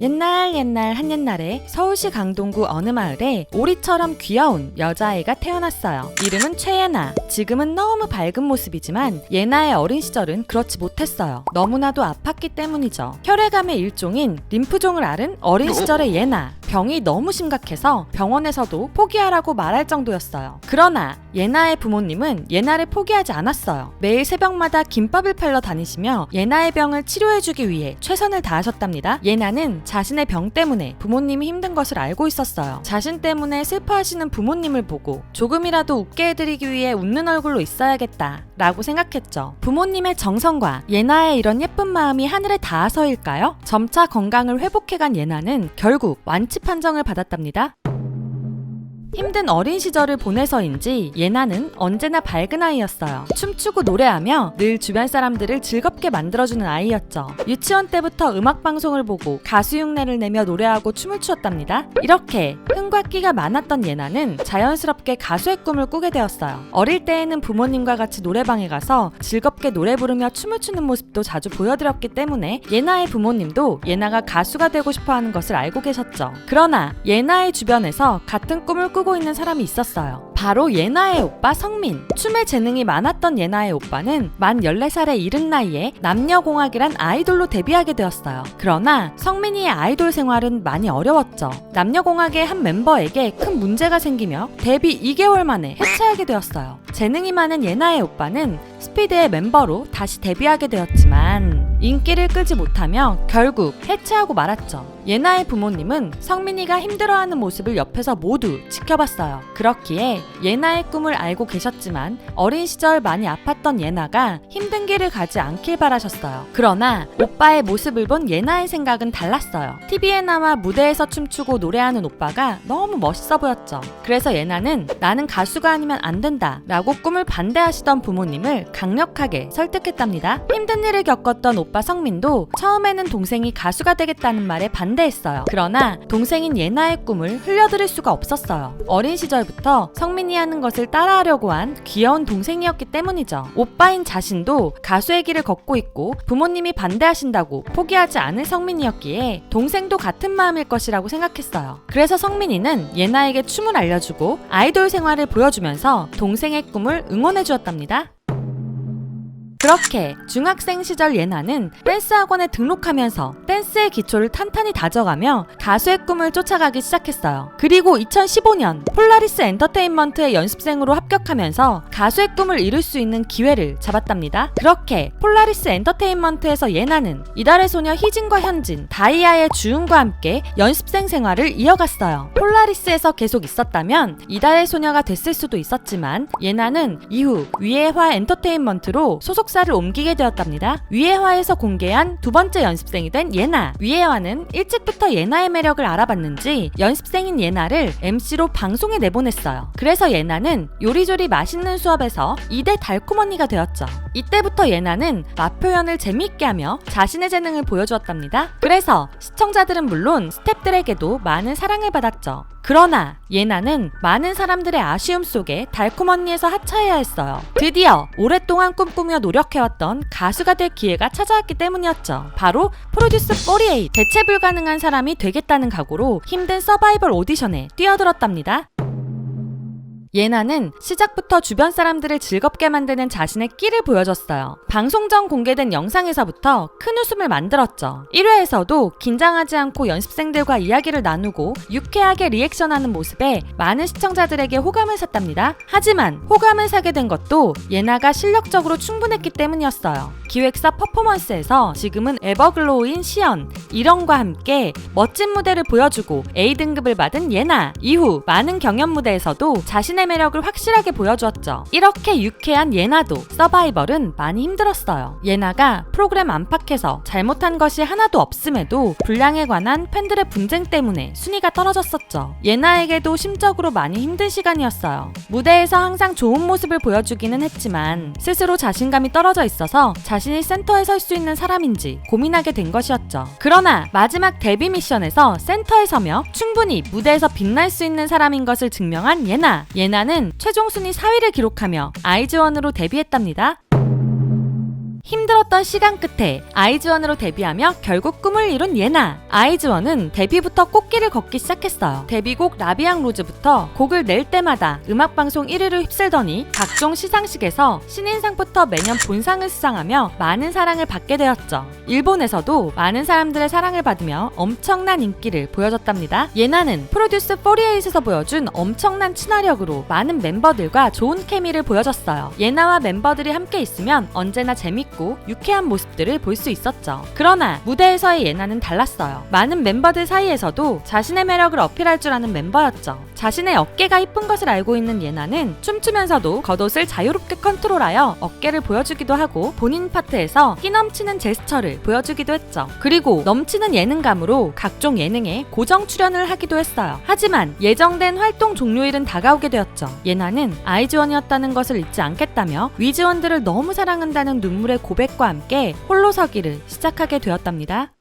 옛날 한옛날에 서울시 강동구 어느 마을에 오리처럼 귀여운 여자아이가 태어났어요. 이름은 최예나. 지금은 너무 밝은 모습이지만 예나의 어린 시절은 그렇지 못했어요. 너무나도 아팠기 때문이죠. 혈액암의 일종인 림프종을 앓은 어린 시절의 예나. 병이 너무 심각해서 병원에서도 포기하라고 말할 정도였어요. 그러나 예나의 부모님은 예나를 포기하지 않았어요. 매일 새벽마다 김밥을 팔러 다니시며 예나의 병을 치료해주기 위해 최선을 다하셨답니다. 예나는 자신의 병 때문에 부모님이 힘든 것을 알고 있었어요. 자신 때문에 슬퍼하시는 부모님을 보고 조금이라도 웃게 해드리기 위해 웃는 얼굴로 있어야겠다 라고 생각했죠. 부모님의 정성과 예나의 이런 예쁜 마음이 하늘에 닿아서일까요? 점차 건강을 회복해간 예나는 결국 완치 판정을 받았답니다. 힘든 어린 시절을 보내서인지 예나는 언제나 밝은 아이였어요. 춤추고 노래하며 늘 주변 사람들을 즐겁게 만들어주는 아이였죠. 유치원 때부터 음악방송을 보고 가수 흉내를 내며 노래하고 춤을 추었답니다. 이렇게 흥과 끼가 많았던 예나는 자연스럽게 가수의 꿈을 꾸게 되었어요. 어릴 때에는 부모님과 같이 노래방에 가서 즐겁게 노래 부르며 춤을 추는 모습도 자주 보여드렸기 때문에 예나의 부모님도 예나가 가수가 되고 싶어하는 것을 알고 계셨죠. 그러나 예나의 주변에서 같은 꿈을 꾸고 있는 사람이 있었어요. 바로 예나의 오빠 성민. 춤에 재능이 많았던 예나의 오빠는 만 14살의 이른 나이에 남녀공학이란 아이돌로 데뷔하게 되었어요. 그러나 성민이의 아이돌 생활은 많이 어려웠죠. 남녀공학의 한 멤버에게 큰 문제가 생기며 데뷔 2개월 만에 해체하게 되었어요. 재능이 많은 예나의 오빠는 스피드의 멤버로 다시 데뷔하게 되었지만 인기를 끄지 못하며 결국 해체하고 말았죠. 예나의 부모님은 성민이가 힘들어하는 모습을 옆에서 모두 지켜봤어요. 그렇기에 예나의 꿈을 알고 계셨지만 어린 시절 많이 아팠던 예나가 힘든 길을 가지 않길 바라셨어요. 그러나 오빠의 모습을 본 예나의 생각은 달랐어요. TV에 나와 무대에서 춤추고 노래하는 오빠가 너무 멋있어 보였죠. 그래서 예나는 나는 가수가 아니면 안 된다 라고 꿈을 반대하시던 부모님을 강력하게 설득했답니다. 힘든 일을 겪었던 오빠 성민도 처음에는 동생이 가수가 되겠다는 말에 반대했어요. 그러나 동생인 예나의 꿈을 흘려들일 수가 없었어요. 어린 시절부터 성민이 하는 것을 따라하려고 한 귀여운 동생이었기 때문이죠. 오빠인 자신도 가수의 길을 걷고 있고 부모님이 반대하신다고 포기하지 않을 성민이었기에 동생도 같은 마음일 것이라고 생각했어요. 그래서 성민이는 예나에게 춤을 알려주고 아이돌 생활을 보여주면서 동생의 꿈을 응원해 주었답니다. 그렇게 중학생 시절 예나는 댄스 학원에 등록하면서 댄스의 기초를 탄탄히 다져가며 가수의 꿈을 쫓아가기 시작했어요. 그리고 2015년 폴라리스 엔터테인먼트의 연습생으로 합격하면서 가수의 꿈을 이룰 수 있는 기회를 잡았답니다. 그렇게 폴라리스 엔터테인먼트에서 예나는 이달의 소녀 희진과 현진, 다이아의 주은과 함께 연습생 생활을 이어갔어요. 폴라리스에서 계속 있었다면 이달의 소녀가 됐을 수도 있었지만 예나는 이후 위에화 엔터테인먼트로 소속사를 옮기게 되었답니다. 위에화에서 공개한 두 번째 연습생이 된 예나. 위에화는 일찍부터 예나의 매력을 알아봤는지 연습생인 예나를 MC로 방송에 내보냈어요. 그래서 예나는 요리조리 맛있는 수업에서 2대 달콤 언니가 되었죠. 이때부터 예나는 맛 표현을 재미있게 하며 자신의 재능을 보여주었답니다. 그래서 시청자들은 물론 스태프들에게도 많은 사랑을 받았죠. 그러나 예나는 많은 사람들의 아쉬움 속에 달콤 언니에서 하차해야 했어요. 드디어 오랫동안 꿈꾸며 노력해왔던 가수가 될 기회가 찾아왔기 때문이었죠. 바로 프로듀스 48. 대체 불가능한 사람이 되겠다는 각오로 힘든 서바이벌 오디션에 뛰어들었답니다. 예나는 시작부터 주변 사람들을 즐겁게 만드는 자신의 끼를 보여줬어요. 방송 전 공개된 영상에서부터 큰 웃음을 만들었죠. 1회에서도 긴장하지 않고 연습생들과 이야기를 나누고 유쾌하게 리액션하는 모습에 많은 시청자들에게 호감을 샀답니다. 하지만 호감을 사게 된 것도 예나가 실력적으로 충분했기 때문이었어요. 기획사 퍼포먼스에서 지금은 에버글로우인 시연, 일원과 함께 멋진 무대를 보여주고 A등급을 받은 예나. 이후 많은 경연 무대에서도 자신의 매력을 확실하게 보여주었죠. 이렇게 유쾌한 예나도 서바이벌은 많이 힘들었어요. 예나가 프로그램 안팎에서 잘못한 것이 하나도 없음에도 분량에 관한 팬들의 분쟁 때문에 순위가 떨어졌었죠. 예나에게도 심적으로 많이 힘든 시간이었어요. 무대에서 항상 좋은 모습을 보여주기는 했지만 스스로 자신감이 떨어져 있어서 자신이 센터에 설 수 있는 사람인지 고민하게 된 것이었죠. 그러나 마지막 데뷔 미션에서 센터에 서며 충분히 무대에서 빛날 수 있는 사람인 것을 증명한 예나. 예나는 최종 순위 4위를 기록하며 아이즈원으로 데뷔했답니다. 힘들었던 시간 끝에 아이즈원으로 데뷔하며 결국 꿈을 이룬 예나. 아이즈원은 데뷔부터 꽃길을 걷기 시작했어요. 데뷔곡 라비앙 로즈부터 곡을 낼 때마다 음악방송 1위를 휩쓸더니 각종 시상식에서 신인상부터 매년 본상을 수상하며 많은 사랑을 받게 되었죠. 일본에서도 많은 사람들의 사랑을 받으며 엄청난 인기를 보여줬답니다. 예나는 프로듀스 48에서 보여준 엄청난 친화력으로 많은 멤버들과 좋은 케미를 보여줬어요. 예나와 멤버들이 함께 있으면 언제나 재밌고 유쾌한 모습들을 볼 수 있었죠. 그러나 무대에서의 예나는 달랐어요. 많은 멤버들 사이에서도 자신의 매력을 어필할 줄 아는 멤버였죠. 자신의 어깨가 이쁜 것을 알고 있는 예나는 춤추면서도 겉옷을 자유롭게 컨트롤하여 어깨를 보여주기도 하고 본인 파트에서 끼 넘치는 제스처를 보여주기도 했죠. 그리고 넘치는 예능감으로 각종 예능에 고정 출연을 하기도 했어요. 하지만 예정된 활동 종료일은 다가오게 되었죠. 예나는 아이즈원이었다는 것을 잊지 않겠다며 위즈원들을 너무 사랑한다는 눈물의 고백과 함께 홀로 서기를 시작하게 되었답니다.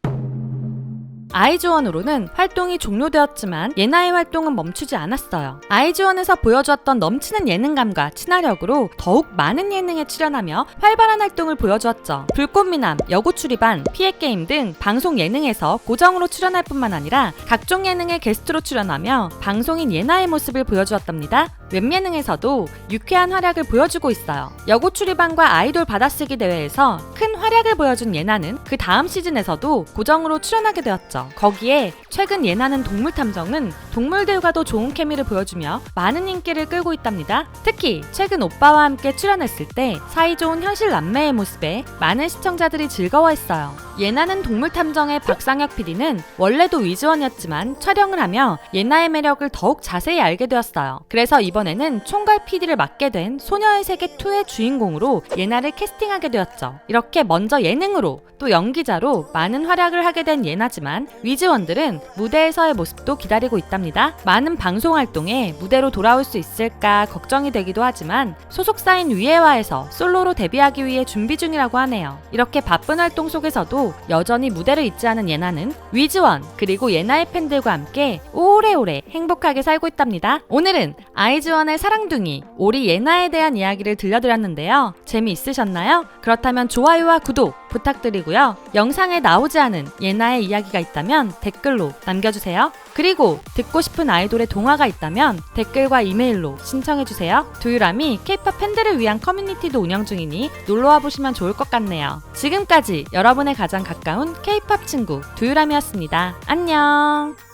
아이즈원으로는 활동이 종료되었지만 예나의 활동은 멈추지 않았어요. 아이즈원에서 보여주었던 넘치는 예능감과 친화력으로 더욱 많은 예능에 출연하며 활발한 활동을 보여주었죠. 불꽃미남, 여고추리반, 피해게임 등 방송 예능에서 고정으로 출연할 뿐만 아니라 각종 예능에 게스트로 출연하며 방송인 예나의 모습을 보여주었답니다. 웹예능에서도 유쾌한 활약을 보여주고 있어요. 여고추리반과 아이돌 받아쓰기 대회에서 큰 활약을 보여준 예나는 그 다음 시즌에서도 고정으로 출연하게 되었죠. 거기에 최근 예나는 동물탐정은 동물들과도 좋은 케미를 보여주며 많은 인기를 끌고 있답니다. 특히 최근 오빠와 함께 출연했을 때 사이좋은 현실 남매의 모습에 많은 시청자들이 즐거워했어요. 예나는 동물탐정의 박상혁 PD는 원래도 위즈원이었지만 촬영을 하며 예나의 매력을 더욱 자세히 알게 되었어요. 그래서 이번에는 총괄 PD를 맡게 된 소녀의 세계 2의 주인공으로 예나를 캐스팅하게 되었죠. 이렇게 먼저 예능으로 또 연기자로 많은 활약을 하게 된 예나지만 위즈원들은 무대에서의 모습도 기다리고 있답니다. 많은 방송 활동에 무대로 돌아올 수 있을까 걱정이 되기도 하지만 소속사인 위에와에서 솔로로 데뷔하기 위해 준비 중이라고 하네요. 이렇게 바쁜 활동 속에서도 여전히 무대를 잊지 않은 예나는 위즈원 그리고 예나의 팬들과 함께 오래오래 행복하게 살고 있답니다. 오늘은 아이즈원의 사랑둥이 오리 예나에 대한 이야기를 들려드렸는데요. 재미있으셨나요? 그렇다면 좋아요와 구독 부탁드리고요. 영상에 나오지 않은 예나의 이야기가 있다면 댓글로 남겨주세요. 그리고 듣고 싶은 아이돌의 동화가 있다면 댓글과 이메일로 신청해주세요. 두유람이 K-POP 팬들을 위한 커뮤니티도 운영 중이니 놀러와 보시면 좋을 것 같네요. 지금까지 여러분의 가장 가까운 K-POP 친구 두유람이었습니다. 안녕.